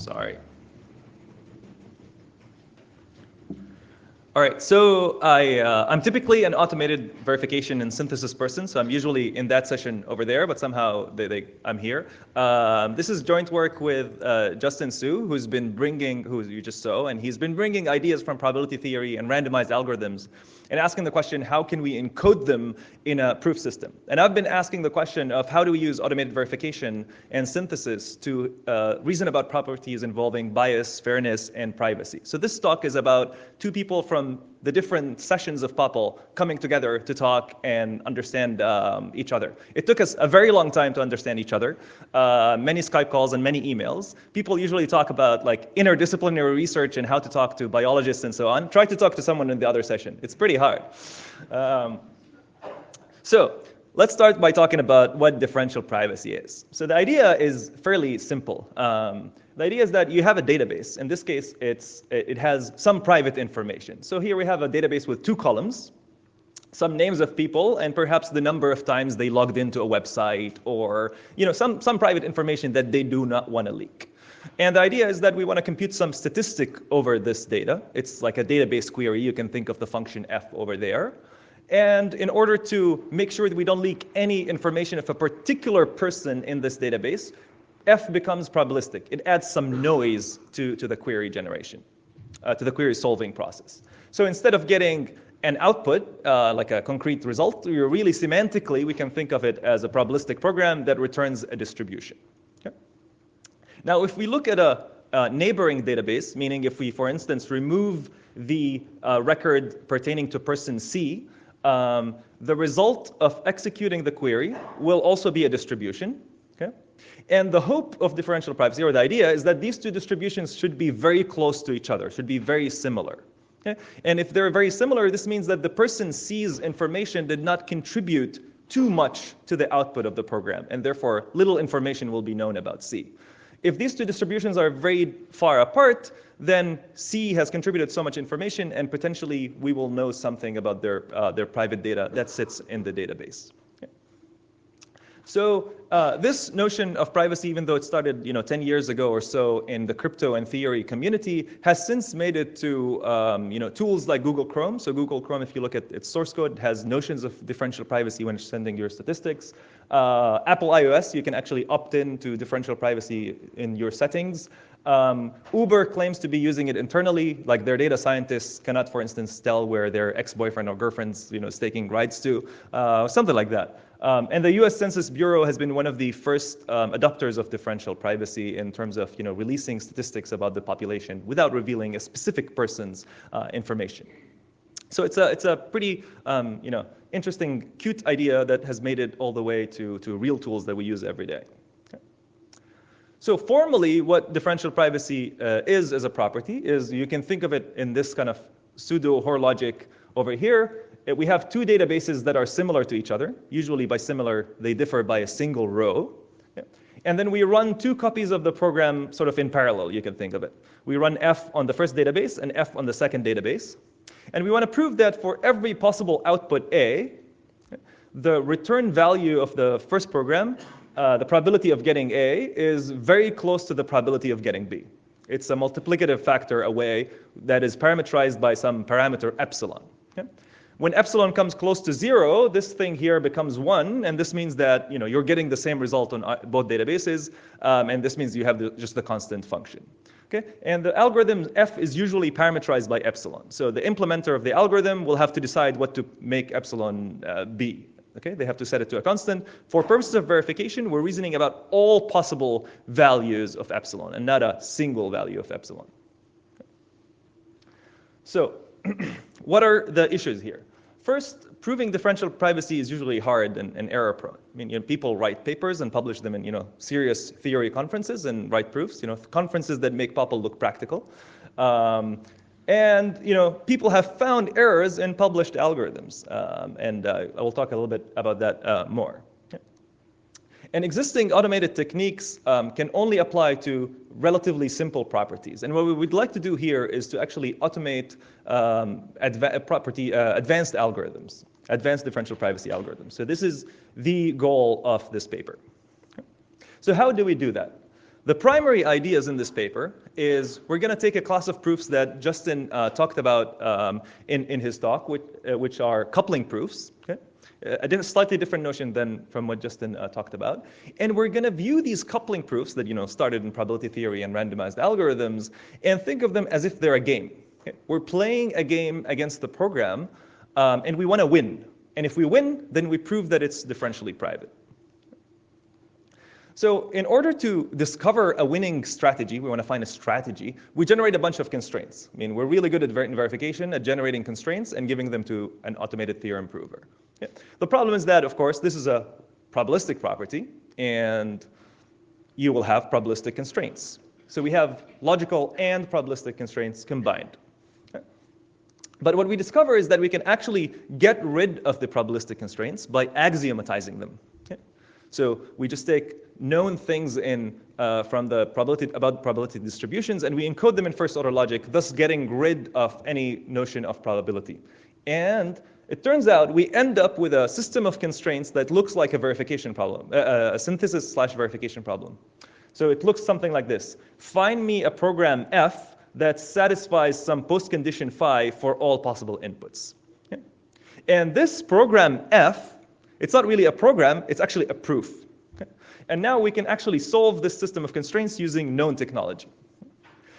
Sorry. All right, so I'm typically an automated verification and synthesis person, so I'm usually in that session over there, but somehow I'm here. This is joint work with Justin Su, who you just saw, and he's been bringing ideas from probability theory and randomized algorithms and asking the question, how can we encode them in a proof system? And I've been asking the question of how do we use automated verification and synthesis to reason about properties involving bias, fairness, and privacy. So this talk is about two people from the different sessions of POPL coming together to talk and understand each other. It took us a very long time to understand each other, many Skype calls and many emails. People usually talk about like interdisciplinary research and how to talk to biologists and so on. Try to talk to someone in the other session. It's pretty hard. So let's start by talking about what differential privacy is. So the idea is fairly simple. The idea is that you have a database. In this case, it has some private information. So here we have a database with two columns, some names of people, and perhaps the number of times they logged into a website, or some private information that they do not want to leak. And the idea is that we want to compute some statistic over this data. It's like a database query. You can think of the function f over there. And in order to make sure that we don't leak any information of a particular person in this database, f becomes probabilistic. It adds some noise to the query generation, to the query solving process. So instead of getting an output, like a concrete result, really semantically, we can think of it as a probabilistic program that returns a distribution. Okay? Now, if we look at a neighboring database, meaning if we, for instance, remove the record pertaining to person C, the result of executing the query will also be a distribution. Okay? And the hope of differential privacy, or the idea, is that these two distributions should be very close to each other, should be very similar. Okay? And if they're very similar, this means that the person C's information did not contribute too much to the output of the program, and therefore little information will be known about C. If these two distributions are very far apart, then C has contributed so much information, and potentially we will know something about their private data that sits in the database. Okay. So this notion of privacy, even though it started 10 years ago or so in the crypto and theory community, has since made it to tools like Google Chrome. So Google Chrome, if you look at its source code, has notions of differential privacy when sending your statistics. Apple iOS, you can actually opt in to differential privacy in your settings. Uber claims to be using it internally, like their data scientists cannot, for instance, tell where their ex-boyfriend or girlfriend's taking rides to, something like that. And the U.S. Census Bureau has been one of the first adopters of differential privacy in terms of releasing statistics about the population without revealing a specific person's information. So it's a pretty interesting, cute idea that has made it all the way to real tools that we use every day. Okay. So formally, what differential privacy is as a property is you can think of it in this kind of pseudo-Hoare logic over here. We have two databases that are similar to each other. Usually by similar, they differ by a single row. Okay. And then we run two copies of the program sort of in parallel, you can think of it. We run f on the first database and f on the second database. And we want to prove that for every possible output A, the return value of the first program, the probability of getting A, is very close to the probability of getting B. It's a multiplicative factor away that is parameterized by some parameter epsilon. Okay? When epsilon comes close to 0, this thing here becomes 1, and this means that you're getting the same result on both databases, and this means you have just the constant function. Okay? And the algorithm f is usually parameterized by epsilon. So the implementer of the algorithm will have to decide what to make epsilon be. Okay? They have to set it to a constant. For purposes of verification, we're reasoning about all possible values of epsilon and not a single value of epsilon. Okay. So what are the issues here? First, proving differential privacy is usually hard and error prone. I mean, people write papers and publish them in serious theory conferences and write proofs. Conferences that make POPL look practical. And people have found errors in published algorithms, and I will talk a little bit about that more. Okay. And existing automated techniques can only apply to relatively simple properties. And what we would like to do here is to actually automate advanced algorithms, advanced differential privacy algorithms. So this is the goal of this paper. Okay. So how do we do that? The primary ideas in this paper is we're going to take a class of proofs that Justin talked about in his talk, which are coupling proofs. Okay? A slightly different notion than from what Justin talked about. And we're going to view these coupling proofs that started in probability theory and randomized algorithms and think of them as if they're a game. Okay? We're playing a game against the program, and we want to win. And if we win, then we prove that it's differentially private. So in order to discover a winning strategy, we want to find a strategy, we generate a bunch of constraints. I mean, we're really good at verification, at generating constraints and giving them to an automated theorem prover. Yeah. The problem is that, of course, this is a probabilistic property, and you will have probabilistic constraints. So we have logical and probabilistic constraints combined. Okay. But what we discover is that we can actually get rid of the probabilistic constraints by axiomatizing them. Okay. So we just take known things from the probability about probability distributions, and we encode them in first-order logic, thus getting rid of any notion of probability. And it turns out we end up with a system of constraints that looks like a verification problem, a synthesis/verification problem. So it looks something like this. Find me a program F that satisfies some postcondition phi for all possible inputs. Okay? And this program F, it's not really a program, it's actually a proof. Okay? And now we can actually solve this system of constraints using known technology.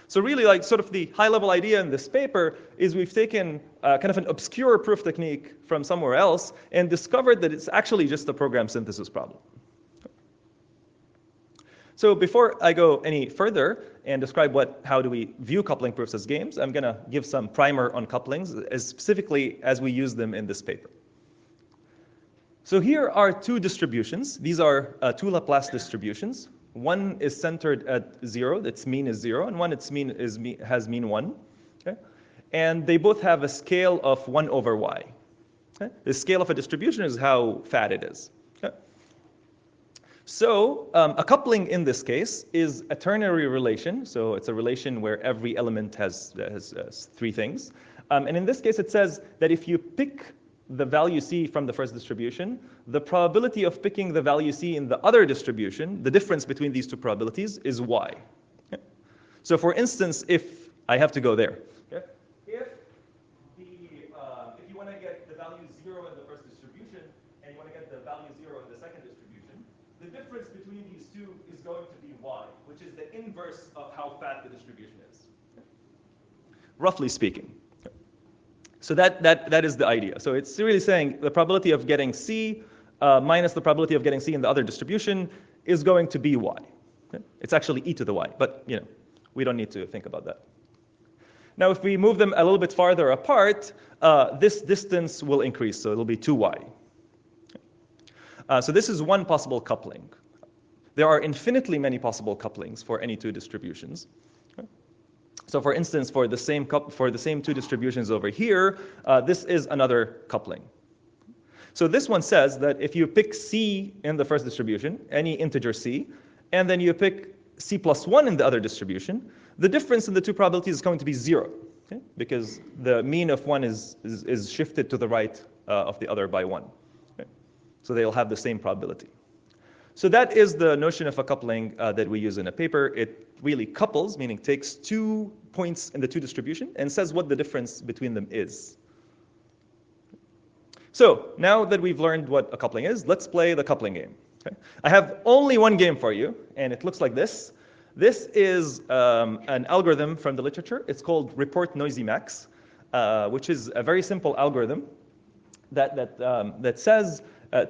So really, like, sort of the high-level idea in this paper is we've taken kind of an obscure proof technique from somewhere else and discovered that it's actually just a program synthesis problem. So before I go any further and describe how do we view coupling proofs as games, I'm going to give some primer on couplings, specifically as we use them in this paper. So here are two distributions. These are two Laplace distributions. One is centered at 0, its mean is 0, and one its mean has mean 1. Okay? And they both have a scale of 1 over y. Okay? The scale of a distribution is how fat it is. Okay? So a coupling in this case is a ternary relation. So it's a relation where every element has three things. And in this case, it says that if you pick the value C from the first distribution, the probability of picking the value C in the other distribution, the difference between these two probabilities, is y. Okay? So for instance, if I have to go there, okay? If you want to get the value 0 in the first distribution, and you want to get the value 0 in the second distribution, the difference between these two is going to be y, which is the inverse of how fat the distribution is. Okay? Roughly speaking. So that is the idea. So it's really saying the probability of getting C minus the probability of getting C in the other distribution is going to be y. Okay? It's actually e to the y, but we don't need to think about that. Now, if we move them a little bit farther apart, this distance will increase, so it'll be 2y. So this is one possible coupling. There are infinitely many possible couplings for any two distributions. So for instance, for the same two distributions over here, this is another coupling. So this one says that if you pick C in the first distribution, any integer C, and then you pick C plus 1 in the other distribution, the difference in the two probabilities is going to be 0, okay? Because the mean of one is shifted to the right of the other by 1. Okay? So they'll have the same probability. So that is the notion of a coupling that we use in a paper. It really couples, meaning takes 2 points in the two distribution and says what the difference between them is. So now that we've learned what a coupling is, let's play the coupling game. Okay? I have only one game for you, and it looks like this. This is an algorithm from the literature. It's called report noisy max, which is a very simple algorithm that says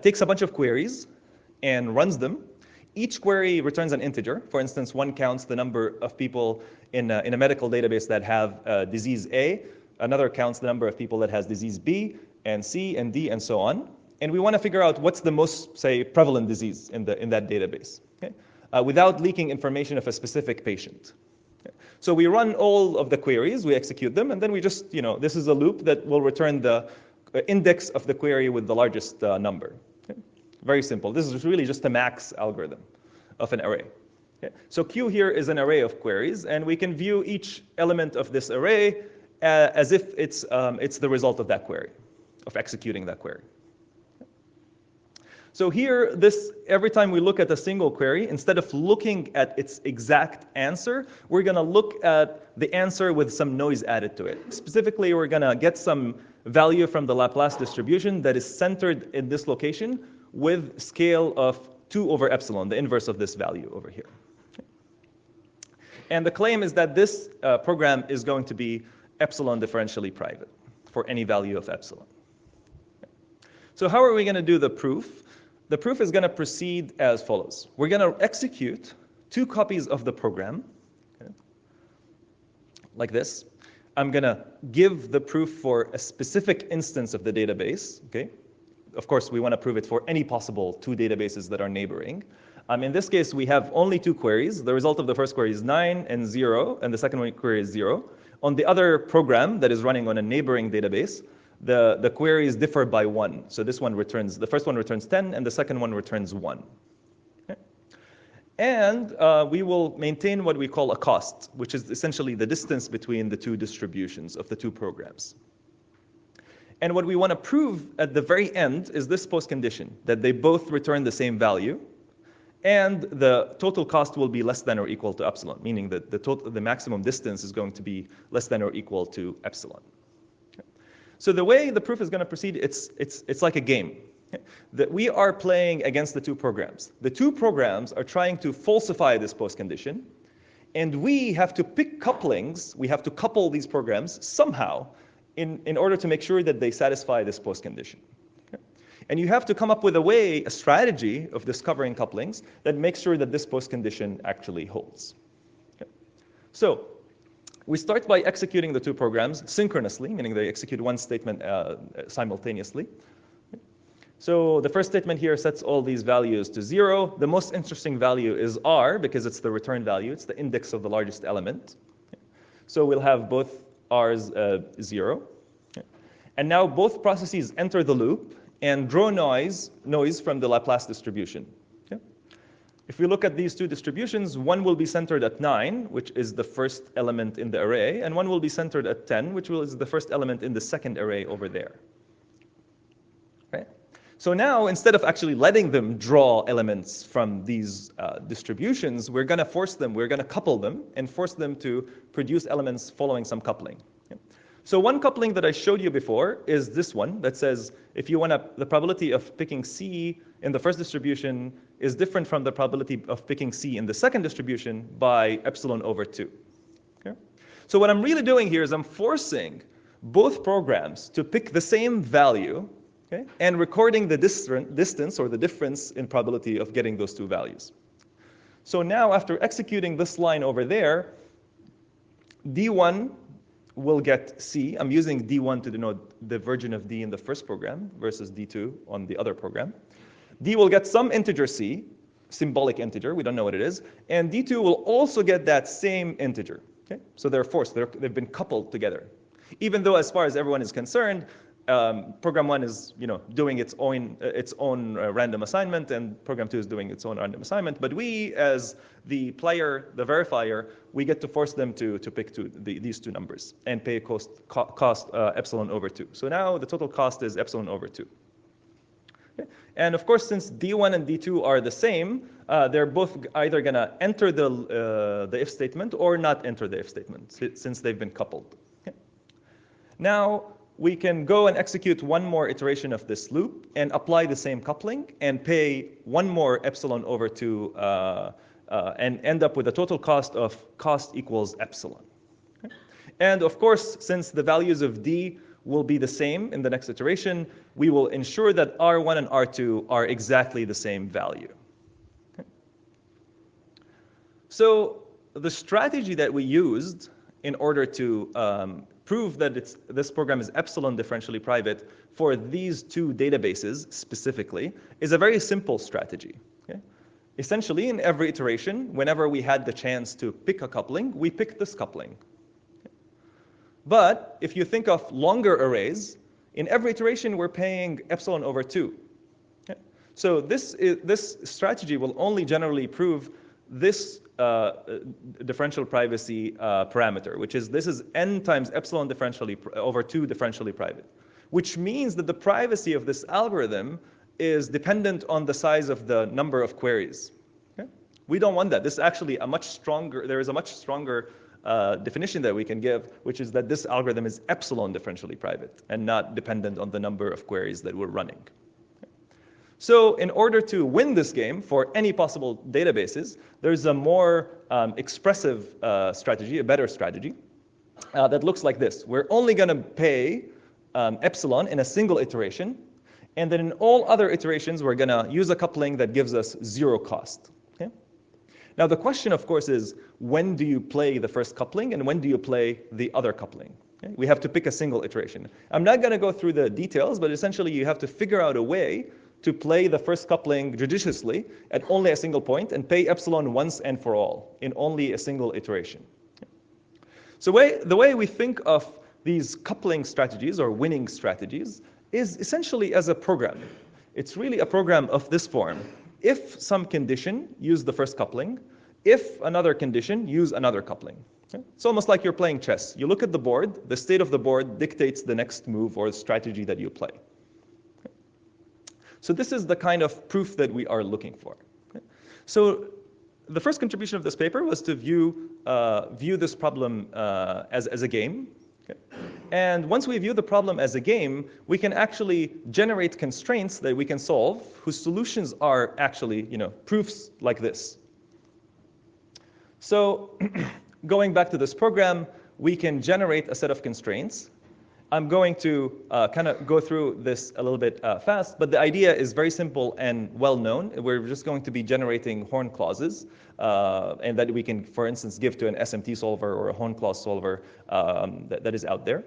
takes a bunch of queries and runs them. Each query returns an integer. For instance, one counts the number of people in a medical database that have disease A. Another counts the number of people that has disease B and C and D and so on. And we want to figure out what's the most, say, prevalent disease in that database, okay? Without leaking information of a specific patient. Okay? So we run all of the queries, we execute them, and then we just, this is a loop that will return the index of the query with the largest number. Very simple. This is really just a max algorithm of an array. Okay? So Q here is an array of queries, and we can view each element of this array as if it's the result of that query, of executing that query. So here, every time we look at a single query, instead of looking at its exact answer, we're going to look at the answer with some noise added to it. Specifically, we're going to get some value from the Laplace distribution that is centered in this location with scale of 2 over epsilon, the inverse of this value over here. And the claim is that this program is going to be epsilon differentially private for any value of epsilon. So how are we going to do the proof? The proof is going to proceed as follows. We're going to execute 2 copies of the program, okay, like this. I'm going to give the proof for a specific instance of the database. Okay. Of course, we want to prove it for any possible 2 databases that are neighboring. In this case, we have only 2 queries. The result of the first query is 9 and 0, and the second query is 0. On the other program that is running on a neighboring database, the queries differ by 1. So the first one returns 10, and the second one returns 1. Okay. And we will maintain what we call a cost, which is essentially the distance between the 2 distributions of the 2 programs. And what we want to prove at the very end is this postcondition, that they both return the same value, and the total cost will be less than or equal to epsilon, meaning that the maximum distance is going to be less than or equal to epsilon. So the way the proof is going to proceed, it's like a game. That we are playing against the 2 programs. The 2 programs are trying to falsify this postcondition, and we have to pick couplings. We have to couple these programs somehow in order to make sure that they satisfy this postcondition. Okay? And you have to come up with a strategy of discovering couplings that makes sure that this postcondition actually holds. Okay? So we start by executing the 2 programs synchronously, meaning they execute one statement simultaneously. So the first statement here sets all these values to 0. The most interesting value is r, because it's the return value. It's the index of the largest element. So we'll have both r's 0. And now both processes enter the loop and draw noise from the Laplace distribution. If we look at these 2 distributions, one will be centered at 9, which is the first element in the array, and one will be centered at 10, which is the first element in the second array over there. Right? So now, instead of actually letting them draw elements from these distributions, we're going to couple them and force them to produce elements following some coupling. So one coupling that I showed you before is this one that says if you want the probability of picking C in the first distribution is different from the probability of picking C in the second distribution by epsilon over 2. Okay? So what I'm really doing here is I'm forcing both programs to pick the same value, okay, and recording the distance or the difference in probability of getting those 2 values. So now after executing this line over there, D1 will get C. I'm using D1 to denote the version of D in the first program versus D2 on the other program. D will get some integer C, symbolic integer, we don't know what it is, and D2 will also get that same integer. Okay? So they're forced, they've been coupled together. Even though as far as everyone is concerned, program 1 is doing its own random assignment, and program 2 is doing its own random assignment. But we, as the player, the verifier, we get to force them to pick these 2 numbers and pay cost epsilon over 2. So now the total cost is epsilon over 2. Okay? And of course, since D1 and D2 are the same, they're both either going to enter the if statement or not enter the if statement, since they've been coupled. Okay? Now, we can go and execute one more iteration of this loop and apply the same coupling and pay one more epsilon over 2 and end up with a total cost of cost equals epsilon. Okay? And of course, since the values of D will be the same in the next iteration, we will ensure that R1 and R2 are exactly the same value. Okay? So the strategy that we used in order to prove that this program is epsilon differentially private for these 2 databases specifically is a very simple strategy. Okay? Essentially, in every iteration, whenever we had the chance to pick a coupling, we picked this coupling. Okay? But if you think of longer arrays, in every iteration, we're paying epsilon over 2. Okay? So this strategy will only generally prove this differential privacy parameter, which is this is n times epsilon differentially over 2 differentially private, which means that the privacy of this algorithm is dependent on the size of the number of queries. Okay? We don't want that. This is actually a much stronger, there is a much stronger definition that we can give, which is that this algorithm is epsilon differentially private and not dependent on the number of queries that we're running. Okay? So in order to win this game for any possible databases, there's a more expressive strategy, a better strategy, that looks like this. We're only going to pay epsilon in a single iteration, and then in all other iterations, we're going to use a coupling that gives us zero cost. Okay? Now, the question, of course, is when do you play the first coupling and when do you play the other coupling? Okay? We have to pick a single iteration. I'm not going to go through the details, but essentially you have to figure out a way to play the first coupling judiciously at only a single point and pay epsilon once and for all in only a single iteration. So the way we think of these coupling strategies or winning strategies is essentially as a program. It's really a program of this form. If some condition, use the first coupling. If another condition, use another coupling. Okay? It's almost like you're playing chess. You look at the board, the state of the board dictates the next move or strategy that you play. Okay? So this is the kind of proof that we are looking for. Okay? So the first contribution of this paper was to view this problem as a game. Okay? And once we view the problem as a game, we can actually generate constraints that we can solve whose solutions are actually proofs like this. So going back to this program, we can generate a set of constraints. I'm going to kind of go through this a little bit fast, but the idea is very simple and well known. We're just going to be generating horn clauses, and that we can, for instance, give to an SMT solver or a horn clause solver that is out there.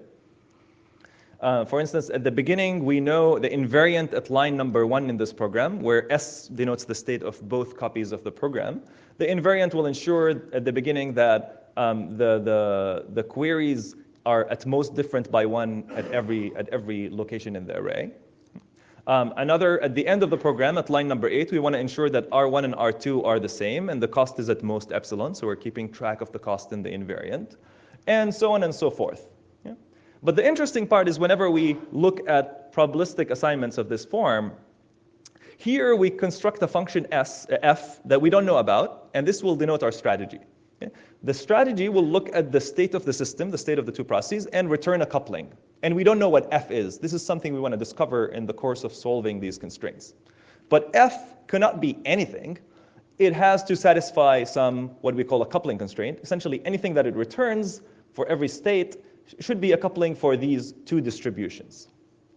For instance, at the beginning, we know the invariant at line number 1 in this program, where S denotes the state of both copies of the program. The invariant will ensure at the beginning that the queries are at most different by 1 at every location in the array. At the end of the program, at line number 8, we want to ensure that R1 and R2 are the same, and the cost is at most epsilon, so we're keeping track of the cost in the invariant, and so on and so forth. Yeah? But the interesting part is whenever we look at probabilistic assignments of this form, here we construct a function f that we don't know about, and this will denote our strategy. Okay? The strategy will look at the state of the system, the state of the two processes, and return a coupling. And we don't know what f is. This is something we want to discover in the course of solving these constraints. But f cannot be anything. It has to satisfy some, what we call a coupling constraint. Essentially, anything that it returns for every state should be a coupling for these two distributions.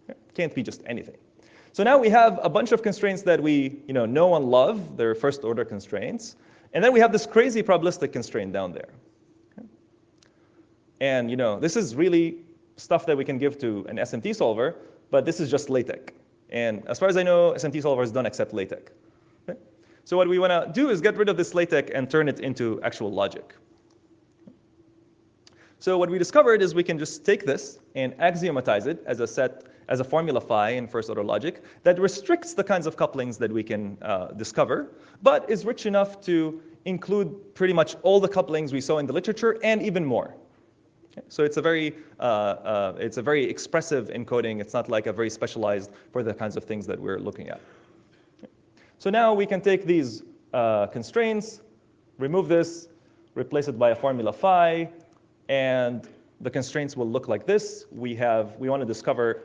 Okay? Can't be just anything. So now we have a bunch of constraints that we know and love. They're first-order constraints. And then we have this crazy probabilistic constraint down there. Okay? And this is really stuff that we can give to an SMT solver, but this is just LaTeX. And as far as I know, SMT solvers don't accept LaTeX. Okay? So what we want to do is get rid of this LaTeX and turn it into actual logic. So what we discovered is we can just take this and axiomatize it as a formula phi in first-order logic that restricts the kinds of couplings that we can discover, but is rich enough to include pretty much all the couplings we saw in the literature and even more. Okay? So it's a very expressive encoding. It's not like a very specialized for the kinds of things that we're looking at. Okay? So now we can take these constraints, remove this, replace it by a formula phi, and the constraints will look like this. We want to discover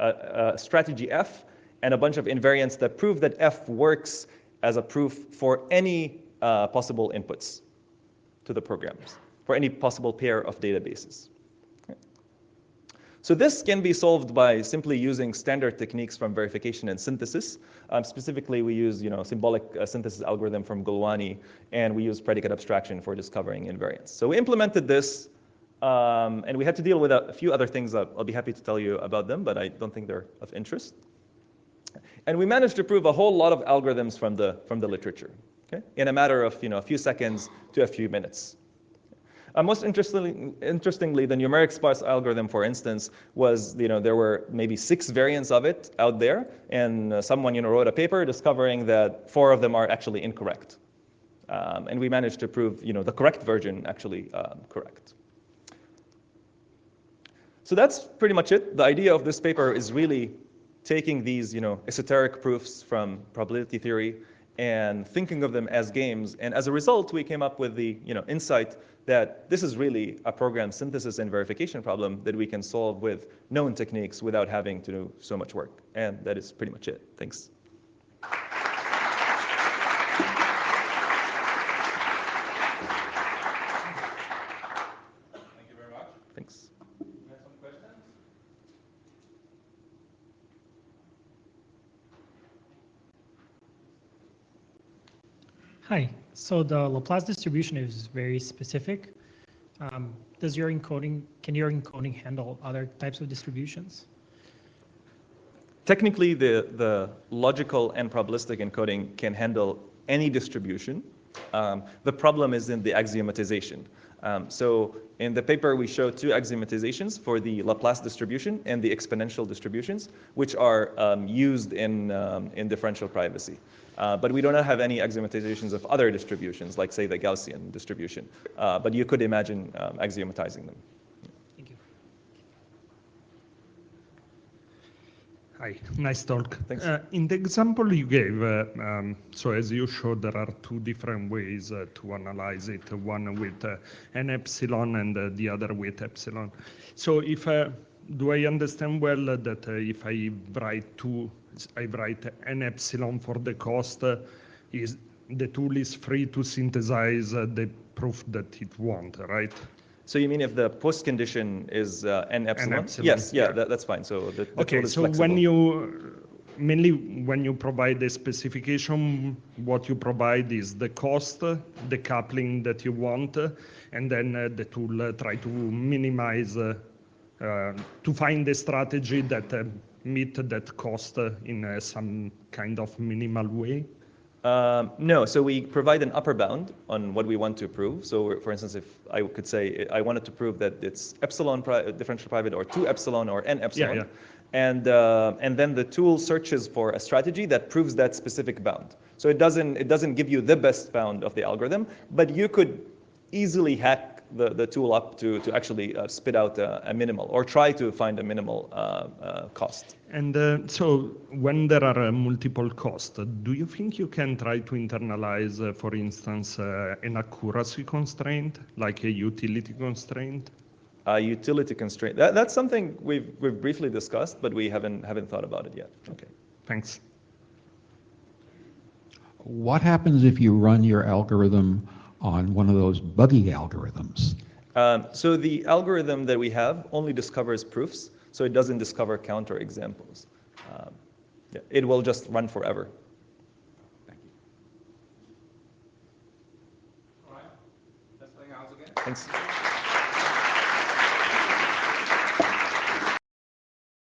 a strategy f and a bunch of invariants that prove that f works as a proof for any possible inputs to the programs, for any possible pair of databases. Okay. So this can be solved by simply using standard techniques from verification and synthesis. Specifically, we use symbolic synthesis algorithm from Gulwani, and we use predicate abstraction for discovering invariants. So we implemented this. And we had to deal with a few other things. I'll be happy to tell you about them, but I don't think they're of interest. And we managed to prove a whole lot of algorithms from the literature, okay, in a matter of a few seconds to a few minutes. Most interestingly, the numeric sparse algorithm, for instance, was there were maybe 6 variants of it out there, and someone wrote a paper discovering that 4 of them are actually incorrect, and we managed to prove the correct version actually correct. So that's pretty much it. The idea of this paper is really taking these, esoteric proofs from probability theory and thinking of them as games. And as a result, we came up with the, insight that this is really a program synthesis and verification problem that we can solve with known techniques without having to do so much work. And that is pretty much it. Thanks. Thank you very much. Thanks. We have some questions? Hi. So the Laplace distribution is very specific. Can your encoding handle other types of distributions? Technically, the logical and probabilistic encoding can handle any distribution. The problem is in the axiomatization. So in the paper, we show two axiomatizations for the Laplace distribution and the exponential distributions, which are used in differential privacy. But we do not have any axiomatizations of other distributions, like, say, the Gaussian distribution. But you could imagine axiomatizing them. Thank you. Hi, nice talk. Thanks. In the example you gave, so as you showed, there are two different ways to analyze it, one with an epsilon and the other with epsilon. So if do I understand well that if I write an epsilon for the cost, the tool is free to synthesize the proof that it wants, right? So you mean if the post condition is n epsilon? N epsilon, Yes, yeah. That's fine. So the Okay, tool is so flexible. mainly when you provide the specification, what you provide is the cost, the coupling that you want, and then the tool try to minimize, to find the strategy that meet that cost in some kind of minimal way. No, so we provide an upper bound on what we want to prove. So for instance, if I could say I wanted to prove that it's epsilon differential private or 2 epsilon or n epsilon, Yeah. And then the tool searches for a strategy that proves that specific bound. So it doesn't give you the best bound of the algorithm, but you could easily hack the tool up to actually spit out a minimal or try to find a minimal cost. And so when there are multiple costs, do you think you can try to internalize, for instance, an accuracy constraint, like a utility constraint? Utility constraint. That's something we've briefly discussed, but we haven't thought about it yet. Okay, thanks. What happens if you run your algorithm on one of those buggy algorithms? So the algorithm that we have only discovers proofs, so it doesn't discover counterexamples. It will just run forever. Thank you. All right. Let's bring out again. Thanks.